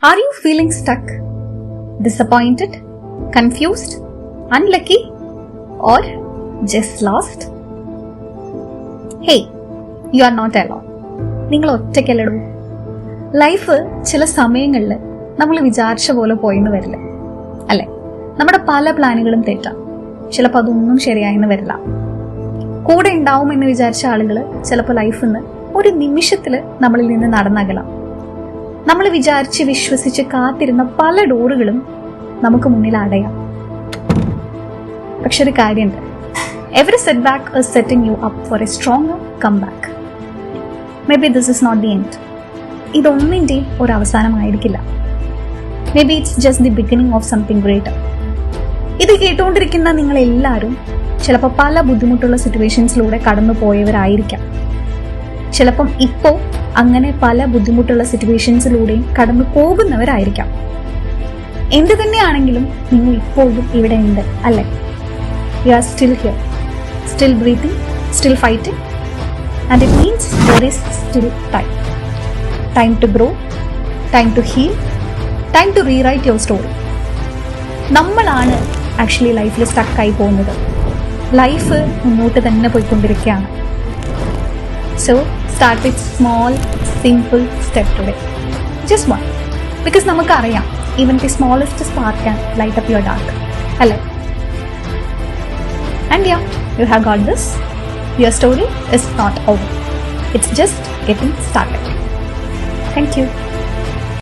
Are you feeling stuck, disappointed, confused, unlucky, or just lost? Hey, you are not alone. നിങ്ങൾ ഒറ്റയ്ക്കല്ലടൂ. Life ചില സമയങ്ങളിൽ നമ്മൾ വിചാരിച്ച പോലെ പോയിന്ന് വരില്ല, അല്ലെ? നമ്മുടെ പല പ്ലാനുകളും തെറ്റാം. ചിലപ്പോൾ അതൊന്നും ശരിയായെന്ന് വരില്ല. കൂടെ ഉണ്ടാവുമെന്ന് വിചാരിച്ച ആളുകൾ ചിലപ്പോൾ ലൈഫിൽ നിന്ന് ഒരു നിമിഷത്തിൽ നമ്മളിൽ നിന്ന് നടന്നകലാം. നമ്മൾ വിചാരിച്ച് വിശ്വസിച്ച് കാത്തിരുന്ന പല ഡോറുകളും നമുക്ക് മുന്നിൽ അടയാം. പക്ഷെ ഒരു കാര്യമുണ്ട്, every setback is setting you up for a stronger comeback. Maybe this is not the end. ഇതൊന്നിൻ്റെയും ഒരു അവസാനമായിരിക്കില്ല. Maybe it's just the beginning of something greater. ഇത് കേട്ടുകൊണ്ടിരിക്കുന്ന നിങ്ങളെല്ലാവരും ചിലപ്പോൾ പല ബുദ്ധിമുട്ടുള്ള സിറ്റുവേഷൻസിലൂടെ കടന്നു പോയവരായിരിക്കാം. ചിലപ്പം ഇപ്പോൾ അങ്ങനെ പല ബുദ്ധിമുട്ടുള്ള സിറ്റുവേഷൻസിലൂടെയും കടന്നു പോകുന്നവരായിരിക്കാം. എന്ത് തന്നെയാണെങ്കിലും നിങ്ങൾ ഇപ്പോഴും ഇവിടെ ഉണ്ട്, അല്ലേ? You are still here, still breathing, still fighting, and it means there is still time. Time to grow, time to heal, time to rewrite your story. നമ്മളാണ് ആക്ച്വലി ലൈഫിൽ സ്റ്റക്കായി പോകുന്നത്. ലൈഫ് മുന്നോട്ട് തന്നെ പോയിക്കൊണ്ടിരിക്കുകയാണ്. So start with small, simple step today. Just one. Because നമുക്കറിയാം, even the smallest spark can light up your dark. അല്ലേ? And yeah, you have got this. Your story is not over. It's just getting started. Thank you.